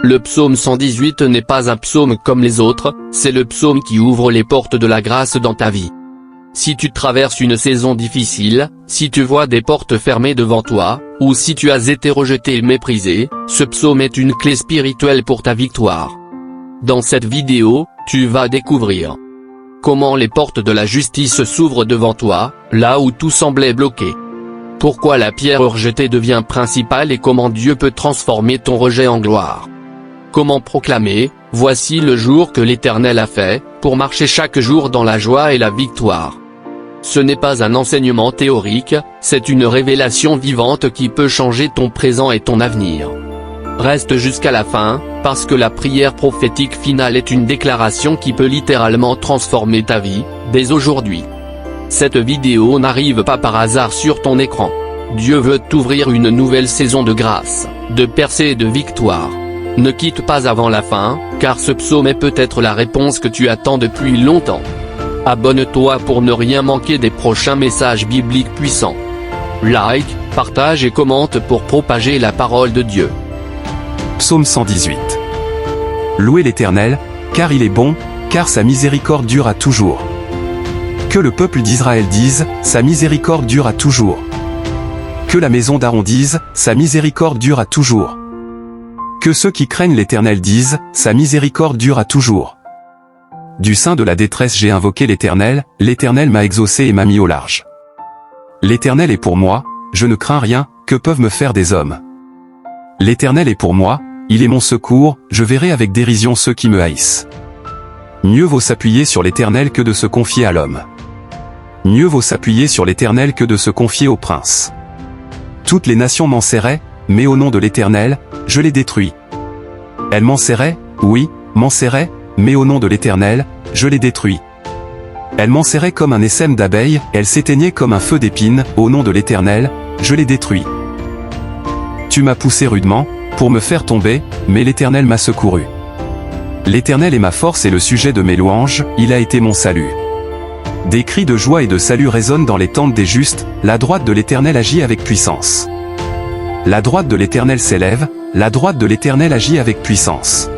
Le psaume 118 n'est pas un psaume comme les autres, c'est le psaume qui ouvre les portes de la grâce dans ta vie. Si tu traverses une saison difficile, si tu vois des portes fermées devant toi, ou si tu as été rejeté et méprisé, ce psaume est une clé spirituelle pour ta victoire. Dans cette vidéo, tu vas découvrir comment les portes de la justice s'ouvrent devant toi, là où tout semblait bloqué. Pourquoi la pierre rejetée devient principale et comment Dieu peut transformer ton rejet en gloire. Comment proclamer, voici le jour que l'Éternel a fait, pour marcher chaque jour dans la joie et la victoire. Ce n'est pas un enseignement théorique, c'est une révélation vivante qui peut changer ton présent et ton avenir. Reste jusqu'à la fin, parce que la prière prophétique finale est une déclaration qui peut littéralement transformer ta vie, dès aujourd'hui. Cette vidéo n'arrive pas par hasard sur ton écran. Dieu veut t'ouvrir une nouvelle saison de grâce, de percée et de victoire. Ne quitte pas avant la fin, car ce psaume est peut-être la réponse que tu attends depuis longtemps. Abonne-toi pour ne rien manquer des prochains messages bibliques puissants. Like, partage et commente pour propager la parole de Dieu. Psaume 118. Louez l'Éternel, car il est bon, car sa miséricorde dure à toujours. Que le peuple d'Israël dise, sa miséricorde dure à toujours. Que la maison d'Aaron dise, sa miséricorde dure à toujours. Que ceux qui craignent l'Éternel disent, sa miséricorde dure à toujours. Du sein de la détresse j'ai invoqué l'Éternel m'a exaucé et m'a mis au large. L'Éternel est pour moi, je ne crains rien, que peuvent me faire des hommes. L'Éternel est pour moi, il est mon secours, je verrai avec dérision ceux qui me haïssent. Mieux vaut s'appuyer sur l'Éternel que de se confier à l'homme. Mieux vaut s'appuyer sur l'Éternel que de se confier au prince. Toutes les nations m'en serraient, mais au nom de l'Éternel, je les détruis. Elles m'en serraient, oui, m'en serraient, mais au nom de l'Éternel, je les détruis. Elles m'en serraient comme un essaim d'abeilles, elles s'éteignaient comme un feu d'épines, au nom de l'Éternel, je les détruis. Tu m'as poussé rudement, pour me faire tomber, mais l'Éternel m'a secouru. L'Éternel est ma force et le sujet de mes louanges, il a été mon salut. Des cris de joie et de salut résonnent dans les tentes des justes, la droite de l'Éternel agit avec puissance. La droite de l'Éternel s'élève, la droite de l'Éternel agit avec puissance.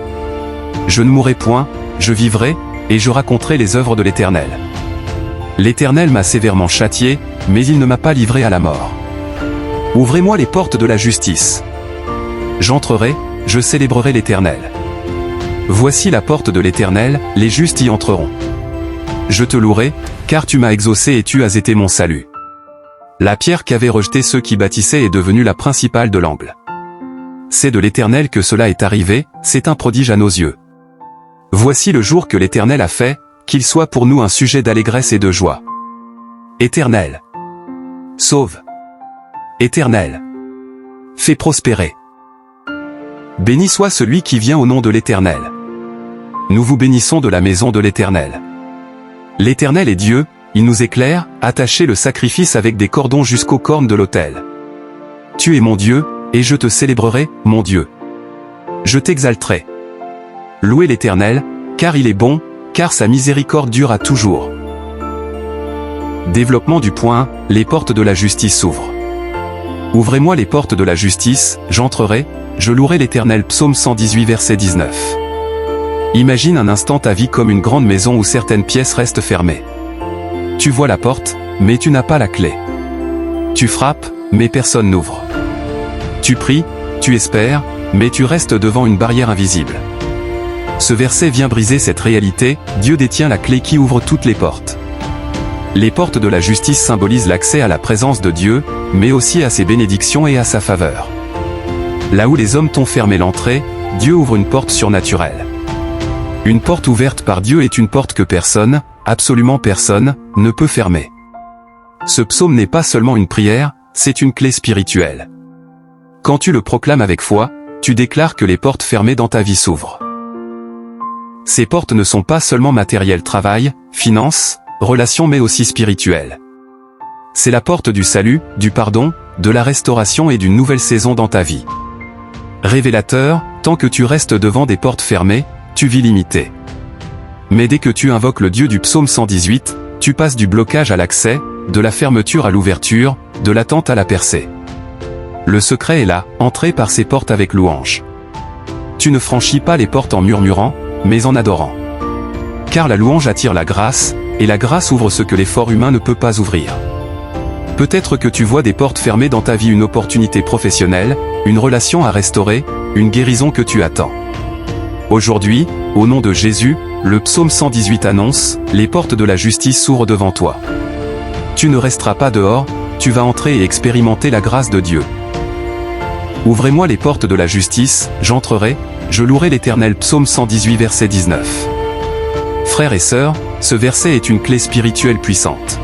Je ne mourrai point, je vivrai, et je raconterai les œuvres de l'Éternel. L'Éternel m'a sévèrement châtié, mais il ne m'a pas livré à la mort. Ouvrez-moi les portes de la justice. J'entrerai, je célébrerai l'Éternel. Voici la porte de l'Éternel, les justes y entreront. Je te louerai, car tu m'as exaucé et tu as été mon salut. La pierre qu'avaient rejetée ceux qui bâtissaient est devenue la principale de l'angle. C'est de l'Éternel que cela est arrivé, c'est un prodige à nos yeux. Voici le jour que l'Éternel a fait, qu'il soit pour nous un sujet d'allégresse et de joie. Éternel, sauve. Éternel, fais prospérer. Béni soit celui qui vient au nom de l'Éternel. Nous vous bénissons de la maison de l'Éternel. L'Éternel est Dieu, il nous éclaire, attachez le sacrifice avec des cordons jusqu'aux cornes de l'autel. Tu es mon Dieu, et je te célébrerai, mon Dieu. Je t'exalterai. Louez l'Éternel, car il est bon, car sa miséricorde dure à toujours. Développement du point 1, les portes de la justice s'ouvrent. Ouvrez-moi les portes de la justice, j'entrerai, je louerai l'Éternel. Psaume 118 verset 19. Imagine un instant ta vie comme une grande maison où certaines pièces restent fermées. Tu vois la porte, mais tu n'as pas la clé. Tu frappes, mais personne n'ouvre. Tu pries, tu espères, mais tu restes devant une barrière invisible. Ce verset vient briser cette réalité, Dieu détient la clé qui ouvre toutes les portes. Les portes de la justice symbolisent l'accès à la présence de Dieu, mais aussi à ses bénédictions et à sa faveur. Là où les hommes t'ont fermé l'entrée, Dieu ouvre une porte surnaturelle. Une porte ouverte par Dieu est une porte que personne, absolument personne, ne peut fermer. Ce psaume n'est pas seulement une prière, c'est une clé spirituelle. Quand tu le proclames avec foi, tu déclares que les portes fermées dans ta vie s'ouvrent. Ces portes ne sont pas seulement matériel, travail, finances, relations, mais aussi spirituelles. C'est la porte du salut, du pardon, de la restauration et d'une nouvelle saison dans ta vie. Révélateur, tant que tu restes devant des portes fermées, tu vis limité. Mais dès que tu invoques le Dieu du psaume 118, tu passes du blocage à l'accès, de la fermeture à l'ouverture, de l'attente à la percée. Le secret est là, entrer par ces portes avec louange. tu ne franchis pas les portes en murmurant, mais en adorant. Car la louange attire la grâce, et la grâce ouvre ce que l'effort humain ne peut pas ouvrir. Peut-être que tu vois des portes fermées dans ta vie, une opportunité professionnelle, une relation à restaurer, une guérison que tu attends. Aujourd'hui, au nom de Jésus, le psaume 118 annonce, « Les portes de la justice s'ouvrent devant toi. » Tu ne resteras pas dehors, tu vas entrer et expérimenter la grâce de Dieu. Ouvrez-moi les portes de la justice, j'entrerai, je louerai l'Éternel. Psaume 118 verset 19. Frères et sœurs, ce verset est une clé spirituelle puissante.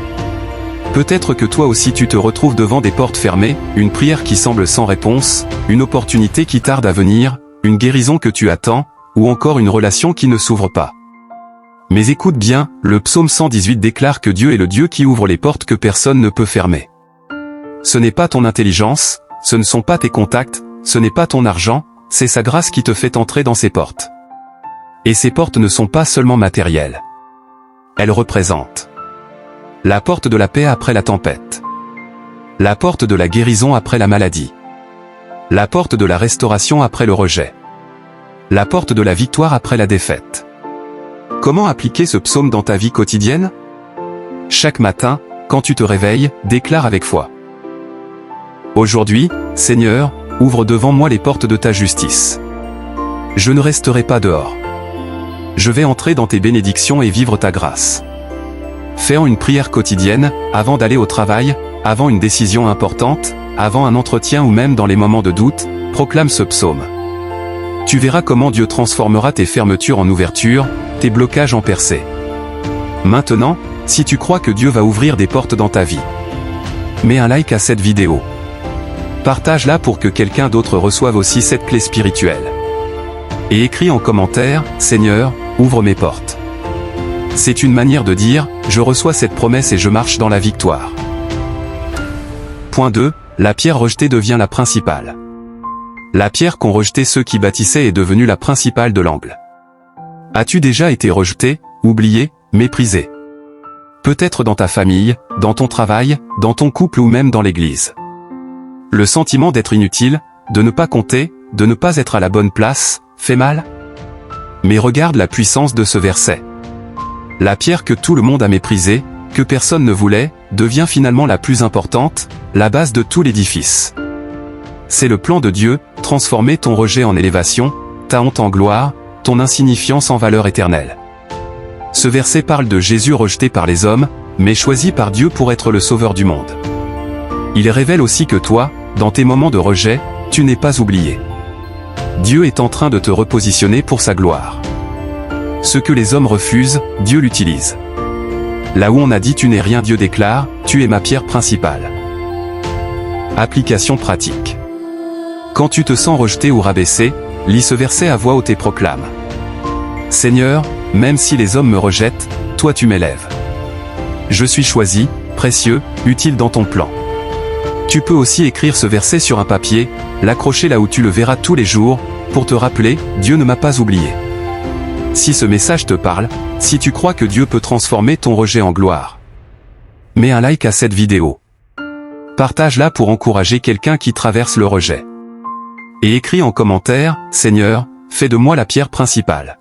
Peut-être que toi aussi tu te retrouves devant des portes fermées, une prière qui semble sans réponse, une opportunité qui tarde à venir, une guérison que tu attends, ou encore une relation qui ne s'ouvre pas. Mais écoute bien, le psaume 118 déclare que Dieu est le Dieu qui ouvre les portes que personne ne peut fermer. Ce n'est pas ton intelligence, ce ne sont pas tes contacts, ce n'est pas ton argent, c'est sa grâce qui te fait entrer dans ces portes. Et ces portes ne sont pas seulement matérielles. Elles représentent la porte de la paix après la tempête, la porte de la guérison après la maladie, la porte de la restauration après le rejet, la porte de la victoire après la défaite. Comment appliquer ce psaume dans ta vie quotidienne? Chaque matin, quand tu te réveilles, déclare avec foi. Aujourd'hui, Seigneur, ouvre devant moi les portes de ta justice. Je ne resterai pas dehors. Je vais entrer dans tes bénédictions et vivre ta grâce. Fais-en une prière quotidienne, avant d'aller au travail, avant une décision importante, avant un entretien ou même dans les moments de doute, proclame ce psaume. Tu verras comment Dieu transformera tes fermetures en ouvertures, tes blocages en percées. Maintenant, si tu crois que Dieu va ouvrir des portes dans ta vie, mets un like à cette vidéo. Partage-la pour que quelqu'un d'autre reçoive aussi cette clé spirituelle. Et écris en commentaire, « Seigneur, ouvre mes portes ». C'est une manière de dire, je reçois cette promesse et je marche dans la victoire. Point 2, la pierre rejetée devient la principale. La pierre qu'ont rejetée ceux qui bâtissaient est devenue la principale de l'angle. As-tu déjà été rejeté, oublié, méprisé? Peut-être dans ta famille, dans ton travail, dans ton couple ou même dans l'église. Le sentiment d'être inutile, de ne pas compter, de ne pas être à la bonne place, fait mal? Mais regarde la puissance de ce verset. La pierre que tout le monde a méprisée, que personne ne voulait, devient finalement la plus importante, la base de tout l'édifice. C'est le plan de Dieu, transformer ton rejet en élévation, ta honte en gloire, ton insignifiance en valeur éternelle. Ce verset parle de Jésus rejeté par les hommes, mais choisi par Dieu pour être le sauveur du monde. Il révèle aussi que toi, dans tes moments de rejet, tu n'es pas oublié. Dieu est en train de te repositionner pour sa gloire. Ce que les hommes refusent, Dieu l'utilise. Là où on a dit tu n'es rien, Dieu déclare, tu es ma pierre principale. Application pratique. Quand tu te sens rejeté ou rabaissé, lis ce verset à voix haute et proclame. Seigneur, même si les hommes me rejettent, toi tu m'élèves. Je suis choisi, précieux, utile dans ton plan. Tu peux aussi écrire ce verset sur un papier, l'accrocher là où tu le verras tous les jours, pour te rappeler, Dieu ne m'a pas oublié. Si ce message te parle, si tu crois que Dieu peut transformer ton rejet en gloire, mets un like à cette vidéo. Partage-la pour encourager quelqu'un qui traverse le rejet. Et écris en commentaire, Seigneur, fais de moi la pierre principale.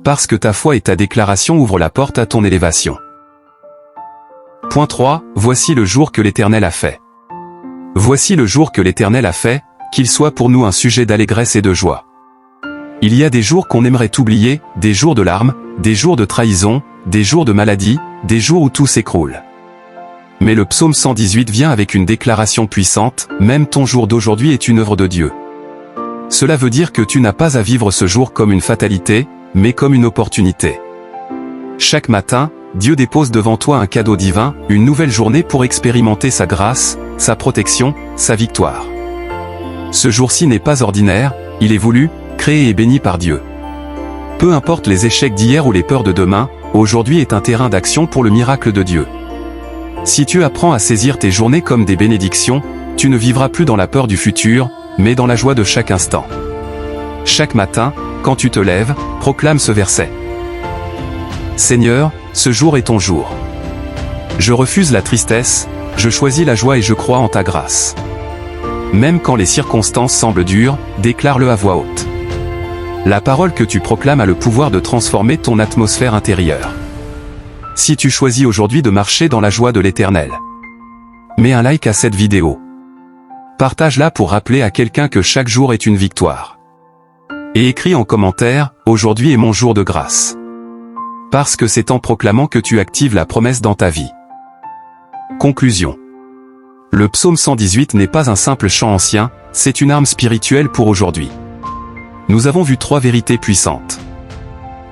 Parce que ta foi et ta déclaration ouvrent la porte à ton élévation. Point 3, voici le jour que l'Éternel a fait. Voici le jour que l'Éternel a fait, qu'il soit pour nous un sujet d'allégresse et de joie. Il y a des jours qu'on aimerait oublier, des jours de larmes, des jours de trahison, des jours de maladie, des jours où tout s'écroule. Mais le psaume 118 vient avec une déclaration puissante, même ton jour d'aujourd'hui est une œuvre de Dieu. Cela veut dire que tu n'as pas à vivre ce jour comme une fatalité, mais comme une opportunité. Chaque matin, Dieu dépose devant toi un cadeau divin, une nouvelle journée pour expérimenter sa grâce, sa protection, sa victoire. Ce jour-ci n'est pas ordinaire, il est voulu, créé et béni par Dieu. Peu importe les échecs d'hier ou les peurs de demain, aujourd'hui est un terrain d'action pour le miracle de Dieu. Si tu apprends à saisir tes journées comme des bénédictions, tu ne vivras plus dans la peur du futur, mais dans la joie de chaque instant. Chaque matin, quand tu te lèves, proclame ce verset. Seigneur, ce jour est ton jour. Je refuse la tristesse, je choisis la joie et je crois en ta grâce. Même quand les circonstances semblent dures, déclare-le à voix haute. La parole que tu proclames a le pouvoir de transformer ton atmosphère intérieure. Si tu choisis aujourd'hui de marcher dans la joie de l'Éternel, mets un like à cette vidéo. Partage-la pour rappeler à quelqu'un que chaque jour est une victoire. Et écris en commentaire, aujourd'hui est mon jour de grâce. Parce que c'est en proclamant que tu actives la promesse dans ta vie. Conclusion. Le psaume 118 n'est pas un simple chant ancien, c'est une arme spirituelle pour aujourd'hui. Nous avons vu 3 vérités puissantes.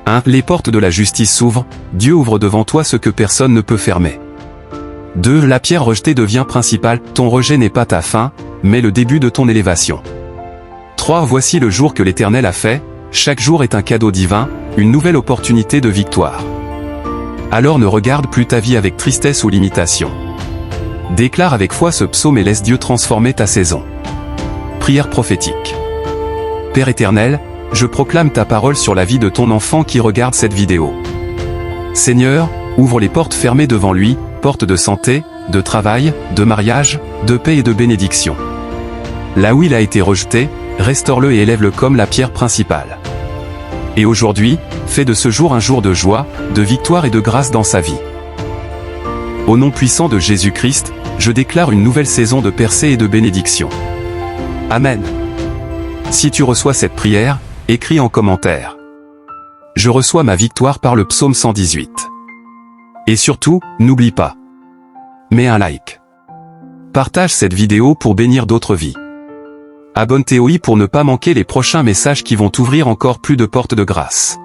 1. Les portes de la justice s'ouvrent, Dieu ouvre devant toi ce que personne ne peut fermer. 2. La pierre rejetée devient principale, ton rejet n'est pas ta fin, mais le début de ton élévation. 3. Voici le jour que l'Éternel a fait, chaque jour est un cadeau divin, une nouvelle opportunité de victoire. Alors ne regarde plus ta vie avec tristesse ou limitation. Déclare avec foi ce psaume et laisse Dieu transformer ta saison. Prière prophétique. Père éternel, je proclame ta parole sur la vie de ton enfant qui regarde cette vidéo. Seigneur, ouvre les portes fermées devant lui, portes de santé, de travail, de mariage, de paix et de bénédiction. Là où il a été rejeté, restaure-le et élève-le comme la pierre principale. Et aujourd'hui, fais de ce jour un jour de joie, de victoire et de grâce dans sa vie. Au nom puissant de Jésus-Christ, je déclare une nouvelle saison de percée et de bénédiction. Amen. Si tu reçois cette prière, écris en commentaire. Je reçois ma victoire par le psaume 118. Et surtout, n'oublie pas. Mets un like. Partage cette vidéo pour bénir d'autres vies. Abonne-toi pour ne pas manquer les prochains messages qui vont t'ouvrir encore plus de portes de grâce.